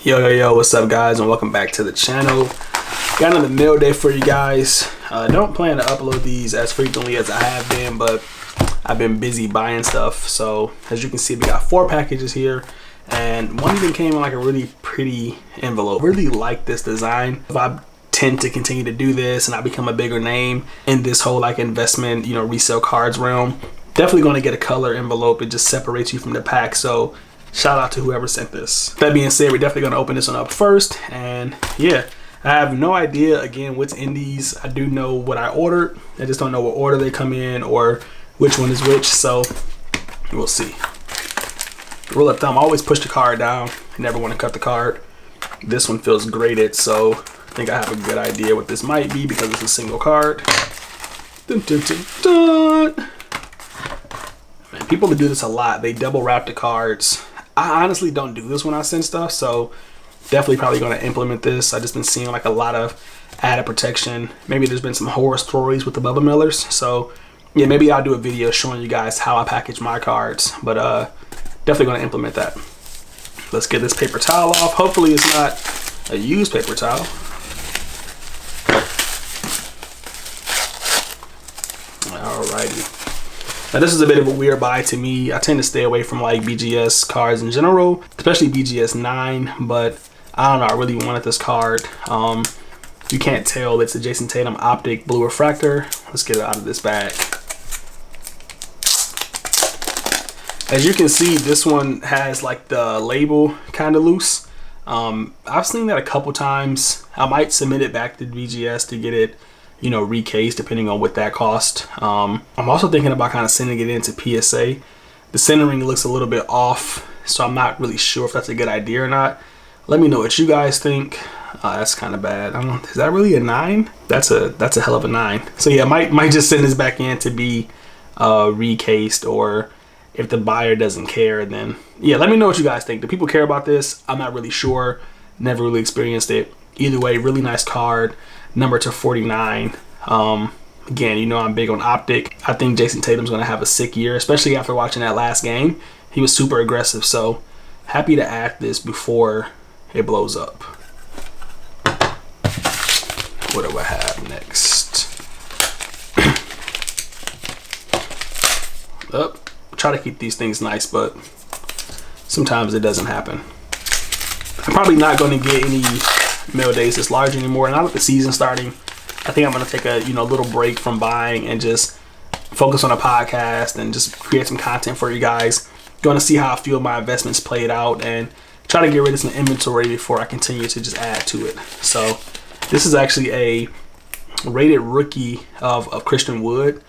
Yo, what's up guys, and welcome back to the channel. Got another mail day for you guys. Don't plan to upload these as frequently as I have been, but I've been busy buying stuff. So as you can see, we got 4 packages here, and one even came in like a really pretty envelope. Really like this design. If I tend to continue to do this and I become a bigger name in this whole like investment, resale cards realm, definitely going to get a color envelope. It just separates you from the pack. So shout out to whoever sent this. That being said, we're definitely going to open this one up first. And yeah, I have no idea again what's in these. I do know what I ordered. I just don't know what order they come in or which one is which. So we'll see. Rule of thumb, always push the card down. You never want to cut the card. This one feels graded, so I think I have a good idea what this might be because it's a single card. Dun, dun, dun, dun. Man, people that do this a lot, they double wrap the cards. I honestly don't do this when I send stuff, so definitely probably going to implement this. I just been seeing like a lot of added protection. Maybe there's been some horror stories with the Bubba Millers, so yeah, maybe I'll do a video showing you guys how I package my cards, but definitely going to implement that. Let's get this paper towel off. Hopefully it's not a used paper towel. Alrighty. Now this is a bit of a weird buy to me. I tend to stay away from like BGS cards in general, especially BGS 9, but I don't know, I really wanted this card. You can't tell, it's a Jason Tatum Optic Blue Refractor. Let's get it out of this bag. As you can see, this one has like the label kind of loose. I've seen that a couple times. I might submit it back to BGS to get it recased, depending on what that cost. I'm also thinking about kind of sending it into PSA. The centering looks a little bit off, so I'm not really sure if that's a good idea or not. Let me know what you guys think. That's kind of bad. I don't know, is that really a 9? That's a hell of a 9. So yeah, might just send this back in to be recased, or if the buyer doesn't care, then yeah, let me know what you guys think. Do people care about this? I'm not really sure. Never really experienced it. Either way, really nice card. Number to 49. Again, I'm big on Optic. I think Jason Tatum's going to have a sick year, especially after watching that last game. He was super aggressive, so happy to add this before it blows up. What do I have next? Try to keep these things nice, but sometimes it doesn't happen. I'm probably not going to get any mail days this large anymore, now that the season's starting. I think I'm going to take a little break from buying and just focus on a podcast and just create some content for you guys. Going to see how I feel my investments played out and try to get rid of some inventory before I continue to just add to it. So this is actually a rated rookie of Christian Wood.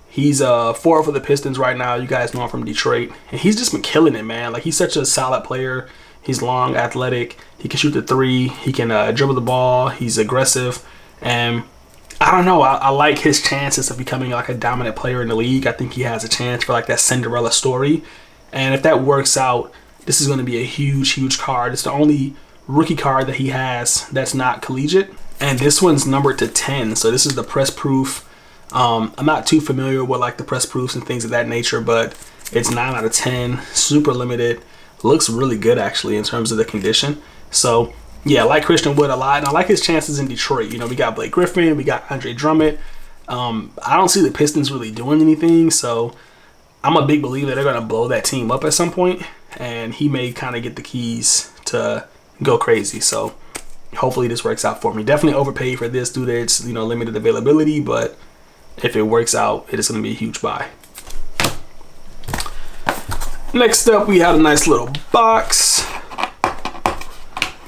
He's 4 for the Pistons right now. You guys know him from Detroit, and he's just been killing it, man. Like, he's such a solid player. He's long, athletic. He can shoot the 3. He can dribble the ball. He's aggressive. And I don't know. I like his chances of becoming like a dominant player in the league. I think he has a chance for like that Cinderella story. And if that works out, this is going to be a huge, huge card. It's the only rookie card that he has that's not collegiate. And this one's numbered to 10. So this is the press proof. I'm not too familiar with like the press proofs and things of that nature, but it's 9 out of 10. Super limited. Looks really good actually in terms of the condition. So yeah, I like Christian Wood a lot, and I like his chances in Detroit. We got Blake Griffin, we got Andre Drummond. I don't see the Pistons really doing anything, so I'm a big believer that they're going to blow that team up at some point, and he may kind of get the keys to go crazy. So hopefully this works out for me. Definitely overpaid for this due to its limited availability, but if it works out, it is going to be a huge buy. Next up, we have a nice little box.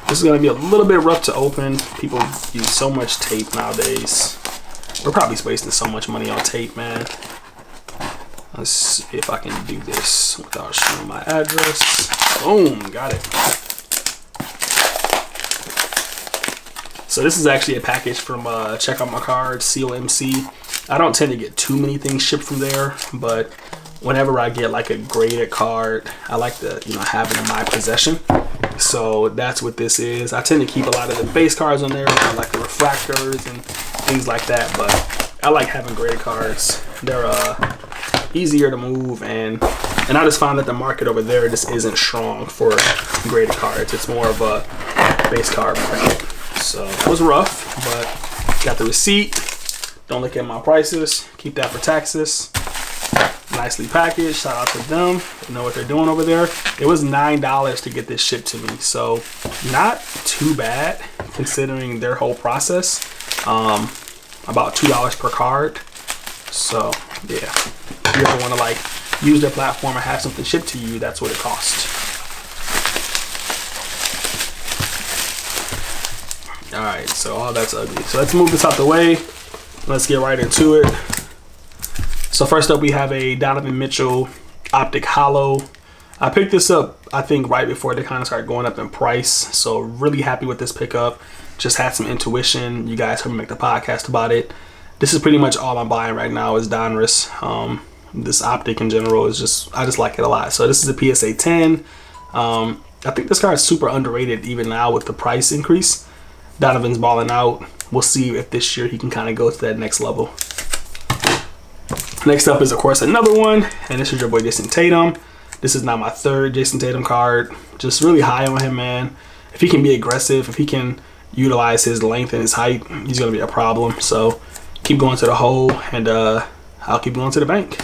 This is going to be a little bit rough to open. People use so much tape nowadays. We're probably wasting so much money on tape, man. Let's see if I can do this without showing my address. Boom, got it. So this is actually a package from Check Out My Cards, COMC. I don't tend to get too many things shipped from there, but whenever I get like a graded card, I like to have it in my possession. So that's what this is. I tend to keep a lot of the base cards on there, like the refractors and things like that, but I like having graded cards. They're easier to move, and I just found that the market over there just isn't strong for graded cards. It's more of a base card market. So that was rough, but got the receipt. Don't look at my prices. Keep that for taxes. Nicely packaged. Shout out to them. They know what they're doing over there. It was $9 to get this shipped to me, so not too bad considering their whole process. About $2 per card. So yeah, if you ever want to like use their platform and have something shipped to you, that's what it costs. All right, so all that's ugly. So let's move this out the way. Let's get right into it. So first up, we have a Donovan Mitchell Optic Hollow. I picked this up, I think, right before they kind of started going up in price. So really happy with this pickup. Just had some intuition. You guys heard me make the podcast about it. This is pretty much all I'm buying right now is Donruss. This Optic in general is just, I just like it a lot. So this is a PSA 10. I think this card is super underrated even now with the price increase. Donovan's balling out. We'll see if this year he can kind of go to that next level. Next up is, of course, another one. And this is your boy Jason Tatum. This is now my third Jason Tatum card. Just really high on him, man. If he can be aggressive, if he can utilize his length and his height, he's going to be a problem. So keep going to the hole, and I'll keep going to the bank.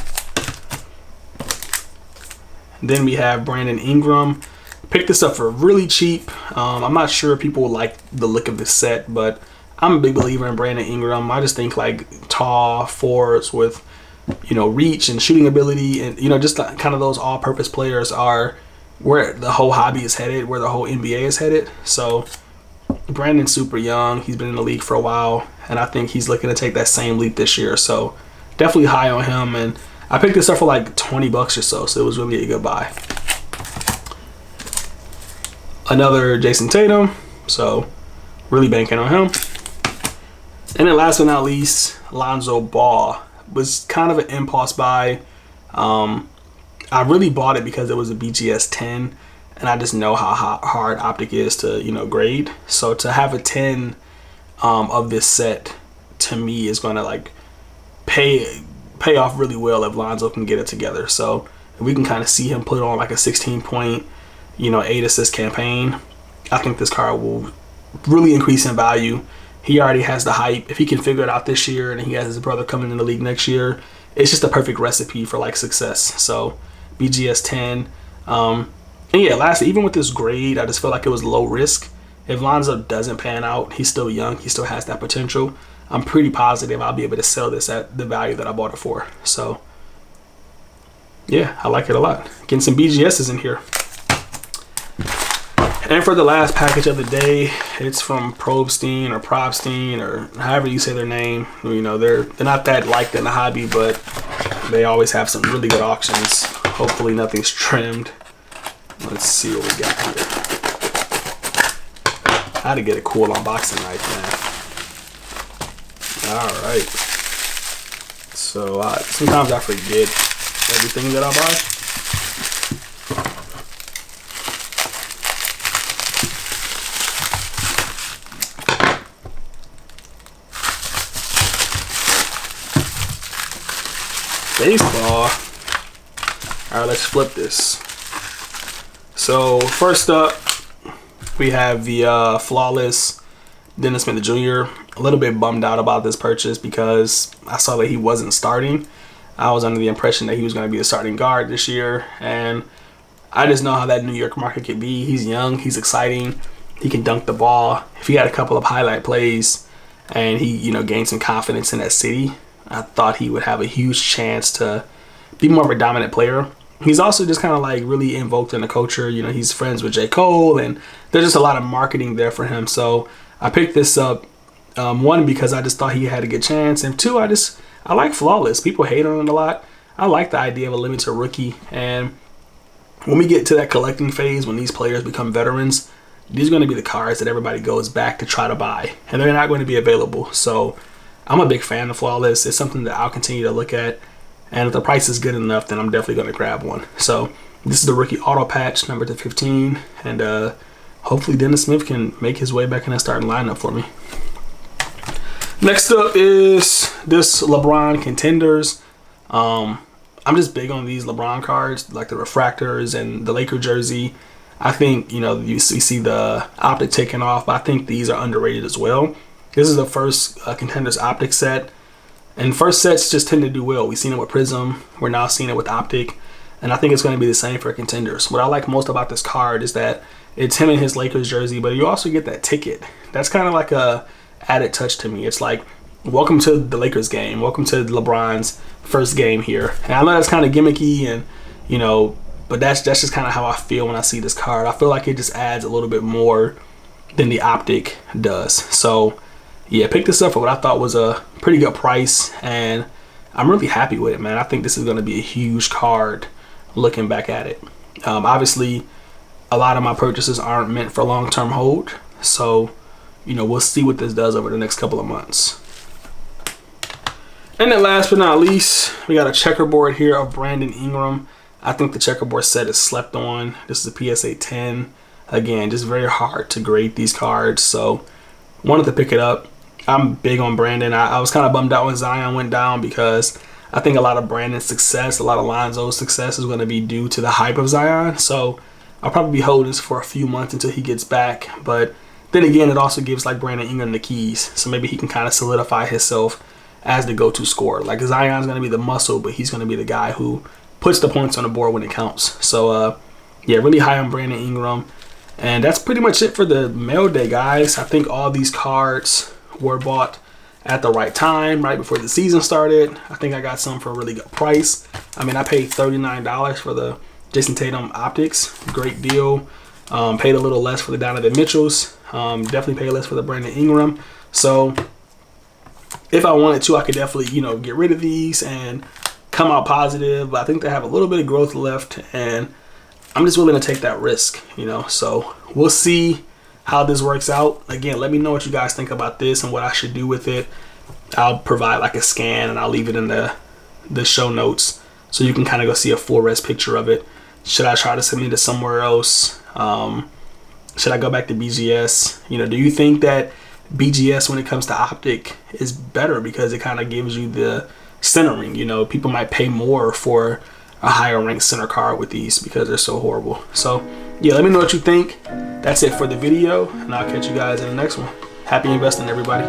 Then we have Brandon Ingram. Picked this up for really cheap. I'm not sure if people like the look of this set, but I'm a big believer in Brandon Ingram. I just think like tall forwards with, you know, reach and shooting ability, and you know, just kind of those all-purpose players are where the whole hobby is headed, where the whole NBA is headed. So Brandon's super young. He's been in the league for a while, and I think he's looking to take that same leap this year. So definitely high on him, and I picked this up for like 20 bucks or so, so it was really a good buy. Another Jason Tatum, so really banking on him. And then last but not least, Lonzo Ball. Was kind of an impulse buy. I really bought it because it was a BGS 10, and I just know how hard Optic is to, you know, grade. So to have a 10 of this set, to me, is going to like pay off really well if Lonzo can get it together. So if we can kind of see him put on like a 16-point, you know, 8-assist campaign, I think this card will really increase in value. He already has the hype. If he can figure it out this year and he has his brother coming in the league next year, it's just a perfect recipe for like success. So BGS 10. And yeah, lastly, even with this grade, I just felt like it was low risk. If Lonzo doesn't pan out, he's still young. He still has that potential. I'm pretty positive I'll be able to sell this at the value that I bought it for. So yeah, I like it a lot. Getting some BGSs in here. And for the last package of the day, it's from Probstein or Probstein or however you say their name. You know, they're not that liked in the hobby, but they always have some really good auctions. Hopefully nothing's trimmed. Let's see what we got here. I had to get a cool unboxing knife, man. All right. So sometimes I forget everything that I buy. Baseball. All right, let's flip this. So first up, we have the flawless Dennis Smith Jr. A little bit bummed out about this purchase because I saw that he wasn't starting. I was under the impression that he was going to be the starting guard this year, and I just know how that New York market can be. He's young, he's exciting, he can dunk the ball. If he had a couple of highlight plays and he, you know, gained some confidence in that city, I thought he would have a huge chance to be more of a dominant player. He's also just kind of like really invoked in the culture. You know, he's friends with J. Cole, and there's just a lot of marketing there for him. So I picked this up, one, because I just thought he had a good chance, and two, I like Flawless. People hate on it a lot. I like the idea of a limited rookie, and when we get to that collecting phase, when these players become veterans, these are going to be the cards that everybody goes back to try to buy, and they're not going to be available. So I'm a big fan of Flawless. It's something that I'll continue to look at, and if the price is good enough, then I'm definitely going to grab one. So this is the rookie auto patch, number to 15, and hopefully Dennis Smith can make his way back in that starting lineup for me. Next up is this LeBron Contenders. I'm just big on these LeBron cards, like the refractors and the Laker jersey. I think, you know, you see the optic taking off, but I think these are underrated as well. This is the first Contenders optic set, and first sets just tend to do well. We've seen it with Prism, we're now seeing it with optic, and I think it's going to be the same for Contenders. What I like most about this card is that it's him in his Lakers jersey, but you also get that ticket. That's kind of like a added touch to me. It's like, welcome to the Lakers game, welcome to LeBron's first game here. And I know that's kind of gimmicky, and you know, but that's just kind of how I feel when I see this card. I feel like it just adds a little bit more than the optic does. So yeah, pick this up for what I thought was a pretty good price, and I'm really happy with it, man. I think this is going to be a huge card looking back at it. Obviously, a lot of my purchases aren't meant for long-term hold, so you know, we'll see what this does over the next couple of months. And then last but not least, we got a checkerboard here of Brandon Ingram. I think the checkerboard set is slept on. This is a PSA 10. Again, just very hard to grade these cards, so wanted to pick it up. I'm big on Brandon. I was kind of bummed out when Zion went down because I think a lot of Brandon's success, a lot of Lonzo's success is going to be due to the hype of Zion. So I'll probably be holding this for a few months until he gets back. But then again, it also gives like Brandon Ingram the keys, so maybe he can kind of solidify himself as the go-to scorer. Like Zion's going to be the muscle, but he's going to be the guy who puts the points on the board when it counts. So yeah, really high on Brandon Ingram. And that's pretty much it for the mail day, guys. I think all these cards were bought at the right time, right before the season started. I think I got some for a really good price. I mean, I paid $39 for the Jason Tatum optics. Great deal. Paid a little less for the Donovan Mitchells. Definitely paid less for the Brandon Ingram. So if I wanted to, I could definitely, you know, get rid of these and come out positive. But I think they have a little bit of growth left, and I'm just willing to take that risk, you know. So we'll see how this works out. Again, let me know what you guys think about this and what I should do with it. I'll provide like a scan, and I'll leave it in the show notes so you can kind of go see a full res picture of it. Should I try to send it to somewhere else? Should I go back to BGS? You know, do you think that BGS when it comes to optic is better because it kind of gives you the centering? You know, people might pay more for a higher ranked center card with these because they're so horrible. So yeah, let me know what you think. That's it for the video, and I'll catch you guys in the next one. Happy investing, everybody.